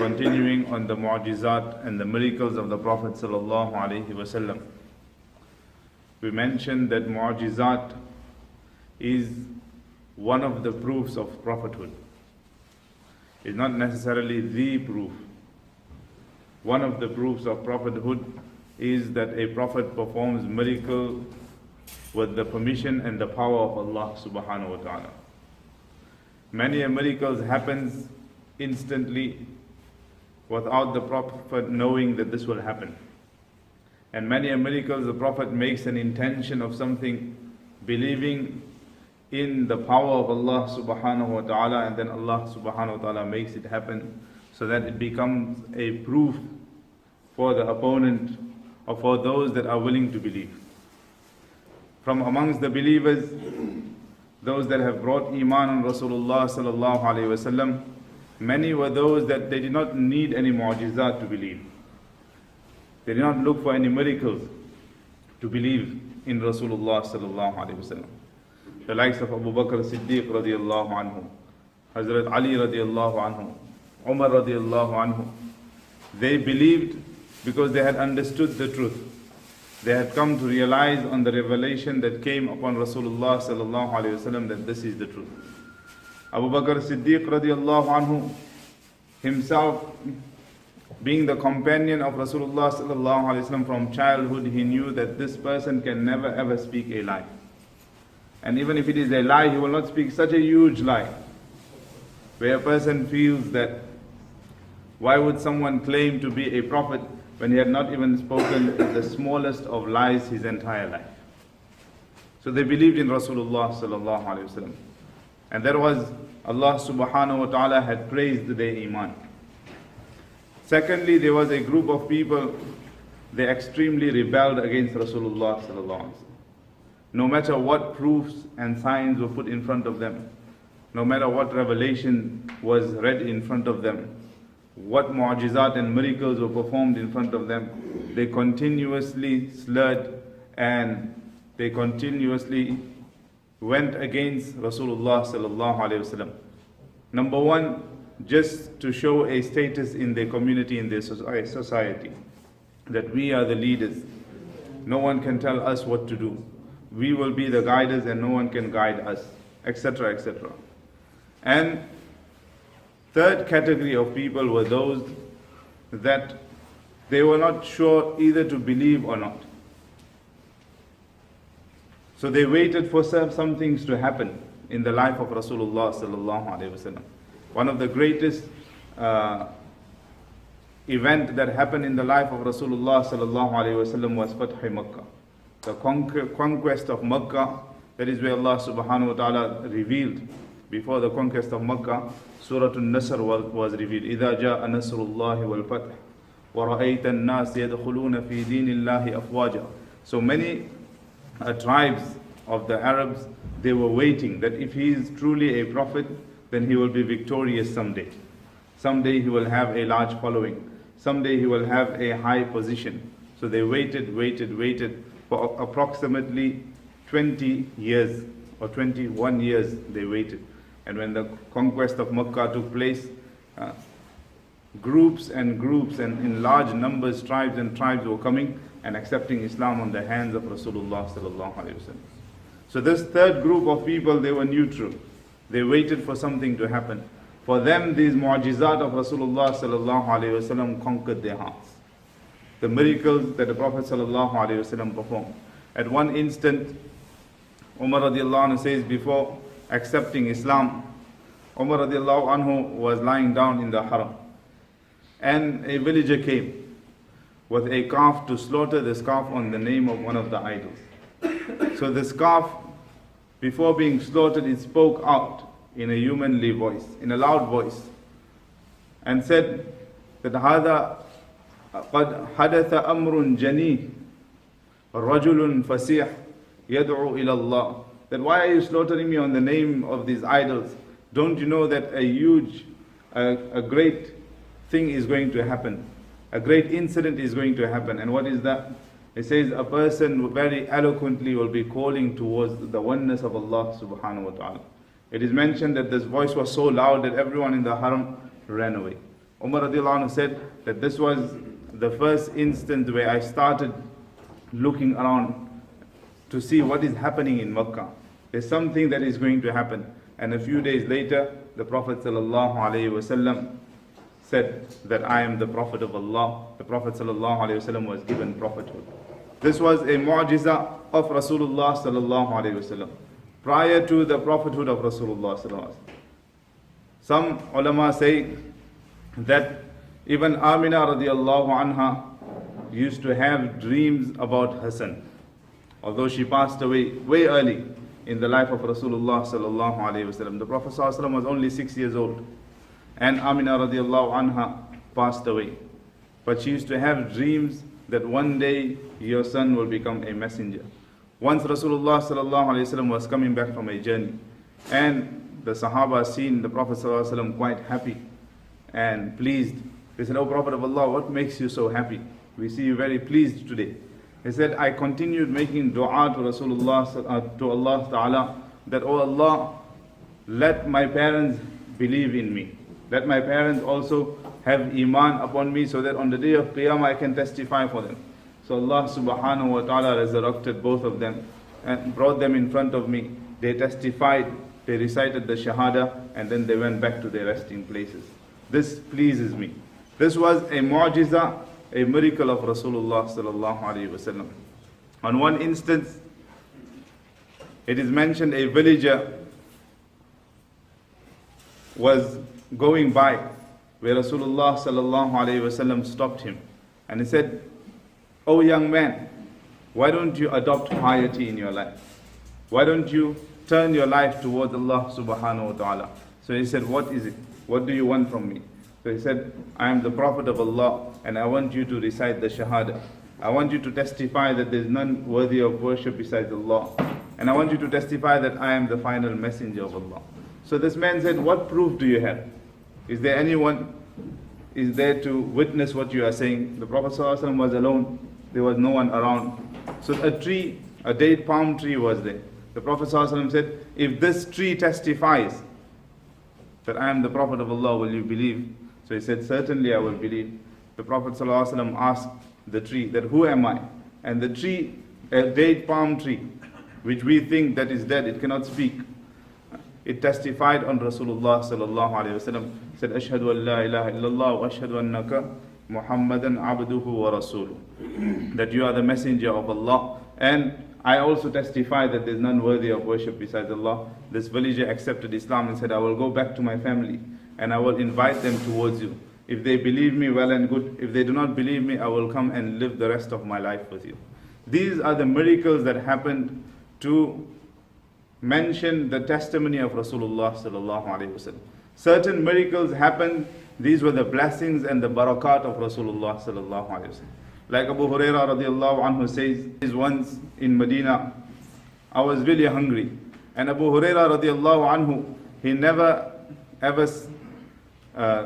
continuing on the mu'jizat and the miracles of the Prophet sallallahu alaihi wasallam. We mentioned that mu'jizat is one of the proofs of prophethood. It's not necessarily the proof. One of the proofs of prophethood is that a prophet performs miracle with the permission and the power of Allah subhanahu wa ta'ala. Many miracles happens instantly without the prophet knowing that this will happen. And many miracles the prophet makes an intention of something, believing in the power of Allah subhanahu wa ta'ala, and then Allah subhanahu wa ta'ala makes it happen so that it becomes a proof for the opponent or for those that are willing to believe. From amongst the believers, those that have brought Iman on Rasulullah sallallahu alaihi wasallam, many were those that they did not need any mu'jizat to believe. They did not look for any miracles to believe in Rasulullah sallallahu alaihi wasallam. The likes of Abu Bakr Siddiq radiallahu anhu, Hazrat Ali radiallahu anhu, Umar radiallahu anhu, they believed because they had understood the truth. They had come to realize on the revelation that came upon Rasulullah sallallahu alaihi wasallam that this is the truth. Abu Bakr Siddiq radiallahu anhu, himself being the companion of Rasulullah sallallahu alaihi wasallam from childhood, he knew that this person can never ever speak a lie. And even if it is a lie, he will not speak such a huge lie, where a person feels that why would someone claim to be a prophet when he had not even spoken the smallest of lies his entire life. So they believed in Rasulullah sallallahu alaihi wasallam. And that was Allah subhanahu wa ta'ala had praised their iman. Secondly, there was a group of people, they extremely rebelled against Rasulullah sallallahu alaihi wasallam. No matter what proofs and signs were put in front of them, no matter what revelation was read in front of them, what mu'jizat and miracles were performed in front of them, they continuously slurred and they continuously went against Rasulullah sallallahu alaihi wasallam. Number one, just to show a status in their community, in their society, that we are the leaders. No one can tell us what to do. We will be the guiders and no one can guide us, etc., etc. And third category of people were those that they were not sure either to believe or not. So they waited for some things to happen in the life of Rasulullah sallallahu alaihi wasallam. One of the greatest event that happened in the life of Rasulullah sallallahu alaihi wasallam was Fath Makkah, the conquest of Makkah. That is where Allah subhanahu wa ta'ala revealed. Before the conquest of Makkah, Surah An-Nasr was revealed. إِذَا جَاءَ نَصْرُ اللَّهِ وَالْفَتْحِ وَرَأَيْتَ النَّاسِ يَدْخُلُونَ فِي دِينِ اللَّهِ أَفْوَاجًا. So many tribes of the Arabs, they were waiting that if he is truly a prophet, then he will be victorious someday. Someday he will have a large following. Someday he will have a high position. So they waited for approximately 20 years or 21 years they waited. And when the conquest of Makkah took place, groups and in large numbers, tribes and tribes were coming and accepting Islam on the hands of Rasulullah sallallahu alaihi wasallam. So this third group of people, they were neutral. They waited for something to happen. For them, these mu'jizat of Rasulullah sallallahu alaihi wasallam conquered their hearts. The miracles that the Prophet sallallahu alaihi wasallam performed. At one instant, Umar radiallahu anhu says, before accepting Islam, Umar radiallahu anhu was lying down in the haram. And a villager came with a calf to slaughter this calf on the name of one of the idols. So this calf, before being slaughtered, it spoke out in a humanly voice, in a loud voice, and said that هذا قد حدث أمر جني رجل فسيح يدعو إلى الله. That why are you slaughtering me on the name of these idols? Don't you know that a great thing is going to happen? A great incident is going to happen. And what is that? It says a person very eloquently will be calling towards the oneness of Allah subhanahu wa ta'ala. It is mentioned that this voice was so loud that everyone in the haram ran away. Umar radiallahu anhu said that this was the first instance where I started looking around to see what is happening in Makkah. There's something that is going to happen. And a few days later, the Prophet sallallahu alaihi wasallam said that I am the Prophet of Allah. The Prophet sallallahu alaihi wasallam was given prophethood. This was a mu'jiza of Rasulullah sallallahu alaihi wasallam prior to the prophethood of Rasulullah sallallahu alaihi wasallam. Some ulama say that even Amina radiallahu anha used to have dreams about her son, although she passed away way early in the life of Rasulullah sallallahu alaihi wasallam. The Prophet sallallahu alaihi wasallam was only 6 years old, and Amina radiallahu anha passed away. But she used to have dreams that one day your son will become a messenger. Once Rasulullah sallallahu alaihi wasallam was coming back from a journey, and the Sahaba seen the Prophet sallallahu alaihi wasallam quite happy and pleased. They said, "O Prophet of Allah, what makes you so happy? We see you very pleased today." He said, "I continued making dua to Rasulullah, to Allah Ta'ala, that, O Allah, let my parents believe in me. Let my parents also have iman upon me, so that on the day of Qiyamah I can testify for them." So Allah Subhanahu wa Ta'ala resurrected both of them and brought them in front of me. They testified, they recited the Shahada, and then they went back to their resting places. This pleases me. This was a mu'jiza, a miracle of Rasulullah sallallahu alaihi wasallam. On one instance, it is mentioned a villager was going by where Rasulullah sallallahu alaihi wasallam stopped him, and he said, "O young man, why don't you adopt piety in your life? Why don't you turn your life towards Allah subhanahu wa ta'ala?" So he said, "What is it? What do you want from me?" So he said, "I am the Prophet of Allah, and I want you to recite the Shahada. I want you to testify that there is none worthy of worship besides Allah. And I want you to testify that I am the final messenger of Allah." So this man said, "What proof do you have? Is there anyone is there to witness what you are saying?" The Prophet ﷺ was alone. There was no one around. So a tree, a date palm tree was there. The Prophet ﷺ said, "If this tree testifies that I am the Prophet of Allah, will you believe?" So he said, "Certainly I will believe." The Prophet ﷺ asked the tree that, "Who am I?" And the tree, a date palm tree, which we think that is dead, it cannot speak, it testified on Rasulullah sallallahu alaihi wasallam. Said, "Ashhadu an la ilaha illallah wa ashhadu annaka Muhammadan abduhu wa rasuluh." That you are the messenger of Allah, and I also testify that there is none worthy of worship besides Allah. This villager accepted Islam and said, "I will go back to my family and I will invite them towards you. If they believe me, well and good. If they do not believe me, I will come and live the rest of my life with you." These are the miracles that happened to mention the testimony of Rasulullah sallallahu alaihi wasallam. Certain miracles happened. These were the blessings and the barakat of Rasulullah sallallahu alaihi wasallam. Like Abu Hurairah radiallahu anhu says, once in Medina, I was really hungry. And Abu Hurairah radiallahu anhu, he never ever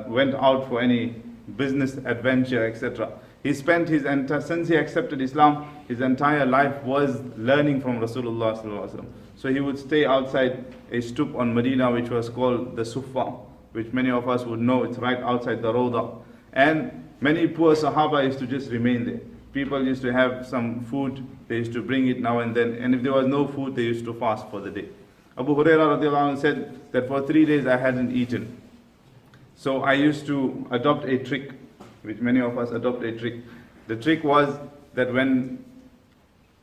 went out for any business adventure, etc. He spent his entire, since he accepted Islam, his entire life was learning from Rasulullah sallallahu alaihi wasallam. So he would stay outside a stoop on Medina, which was called the Sufa, which many of us would know. It's right outside the Rawda. And many poor Sahaba used to just remain there. People used to have some food, they used to bring it now and then. And if there was no food, they used to fast for the day. Abu Hurairah radiallahu anhu said that for 3 days I hadn't eaten. So I used to adopt a trick, which many of us adopt a trick. The trick was that when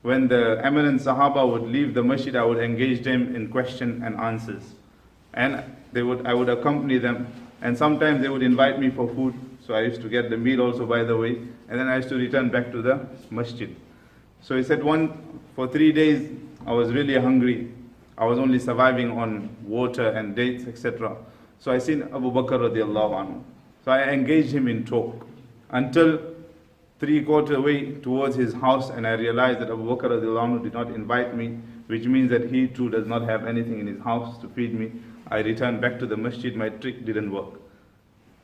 the eminent Sahaba would leave the masjid, I would engage them in question and answers. And I would accompany them. And sometimes they would invite me for food. So I used to get the meal also, by the way. And then I used to return back to the masjid. So he said, for 3 days, I was really hungry. I was only surviving on water and dates, etc. So I seen Abu Bakr radiallahu anhu. So I engaged him in talk until 3/4 way towards his house, and I realized that Abu Bakr radiallahu anhu did not invite me, which means that he too does not have anything in his house to feed me. I returned back to the masjid. My trick didn't work.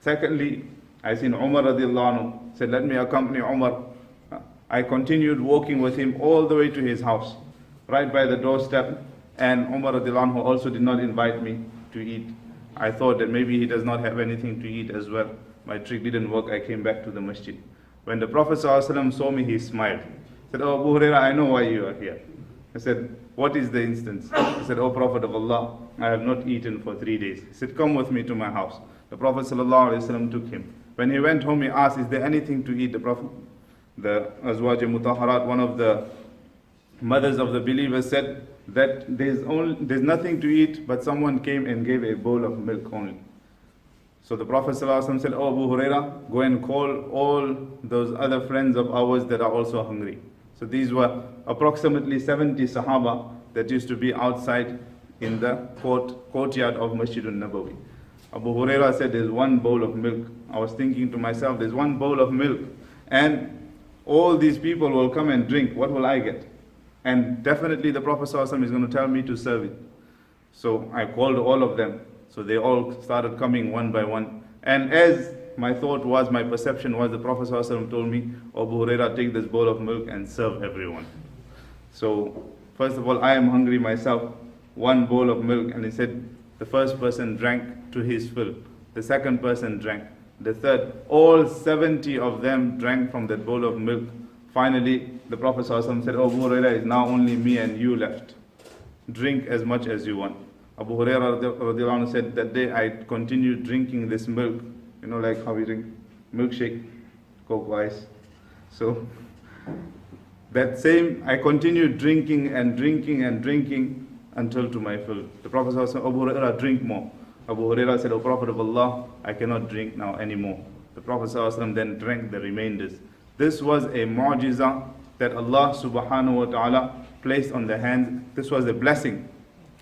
Secondly, I seen Umar radiallahu anhu, said, "Let me accompany Umar." I continued walking with him all the way to his house, right by the doorstep, and Umar radiallahu anhu also did not invite me to eat. I thought that maybe he does not have anything to eat as well. my trick didn't work, I came back to the masjid. When the Prophet ﷺ saw me, he smiled. He said, "Oh Abu Hurairah, I know why you are here." I said, "What is the instance?" He said, "Oh Prophet of Allah, I have not eaten for 3 days." He said, "Come with me to my house." The Prophet ﷺ took him. When he went home, he asked, "Is there anything to eat?" The Prophet, the Azwaj Mutahharat, one of the mothers of the believers, said that there's nothing to eat, but someone came and gave a bowl of milk only. So the Prophet ﷺ said, "Oh Abu Hurairah, go and call all those other friends of ours that are also hungry." So these were approximately 70 Sahaba that used to be outside in the courtyard of Masjid al-Nabawi. Abu Hurairah said, "There's one bowl of milk." I was thinking to myself, there's one bowl of milk and all these people will come and drink. What will I get? And definitely the Prophet ﷺ is going to tell me to serve it. So I called all of them. So they all started coming one by one. And as my thought was, my perception was, the Prophet ﷺ told me, "Abu Hurairah, take this bowl of milk and serve everyone." So first of all, I am hungry myself. One bowl of milk, and he said, the first person drank to his fill. The second person drank. The third, all 70 of them drank from that bowl of milk. Finally, the Prophet ﷺ said, "Oh, Abu Hurairah, it's now only me and you left. Drink as much as you want." Abu Hurairah radiallahu anhu said, "That day I continued drinking this milk." You know, like how we drink milkshake, Coke ice. So that same, I continued drinking and drinking and drinking until to my fill. The Prophet ﷺ said, "Abu Hurairah, drink more." Abu Hurairah said, "O Prophet of Allah, I cannot drink now anymore." The Prophet ﷺ then drank the remainders. This was a mu'jiza that Allah subhanahu wa ta'ala placed on the hands. This was a blessing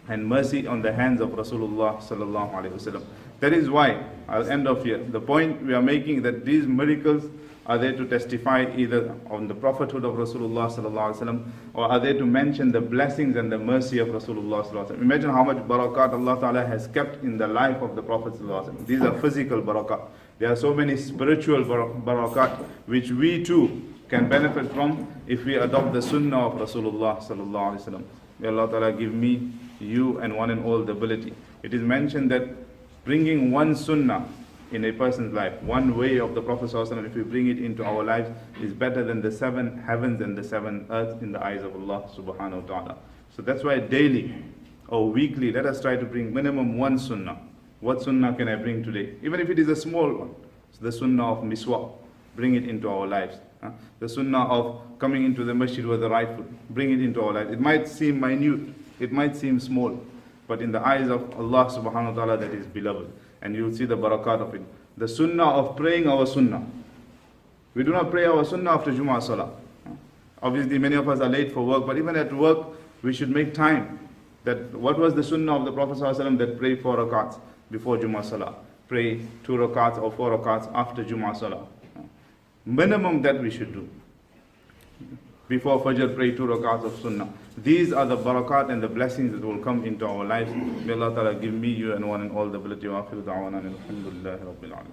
and mercy on the hands of Rasulullah sallallahu alaihi wasallam. That is why, I'll end off here. The point we are making that these miracles are there to testify either on the prophethood of Rasulullah sallallahu alaihi wasallam, or are there to mention the blessings and the mercy of Rasulullah sallallahu alaihi wasallam. Imagine how much barakat Allah Ta'ala has kept in the life of the Prophet sallallahu alaihi wasallam. These are physical barakat. There are so many spiritual barakat which we too can benefit from if we adopt the sunnah of Rasulullah sallallahu alaihi wasallam. May Allah Ta'ala give me, you and one and all the ability. It is mentioned that bringing one sunnah in a person's life, one way of the Prophet ﷺ, if we bring it into our lives, is better than the 7 heavens and the 7 earths in the eyes of Allah subhanahu wa ta'ala. So that's why daily or weekly, let us try to bring minimum one sunnah. What sunnah can I bring today? Even if it is a small one. So the sunnah of miswak, bring it into our lives. The sunnah of coming into the masjid with the right foot, bring it into our lives. It might seem minute, it might seem small, but in the eyes of Allah subhanahu wa ta'ala, that is beloved. And you will see the barakat of it. The sunnah of praying our sunnah. We do not pray our sunnah after Jummah Salah. Obviously many of us are late for work, but even at work, we should make time. That what was the sunnah of the Prophet ﷺ that pray 4 rakats before Jummah Salah? Pray 2 rakats or 4 rakats after Jummah Salah. Minimum that we should do. Before Fajr, pray 2 rakats of sunnah. These are the barakat and the blessings that will come into our lives. May Allah Ta'ala give me, you and one and all the ability. Wa akhiru da'wana alhamdulillahi rabbil alamin.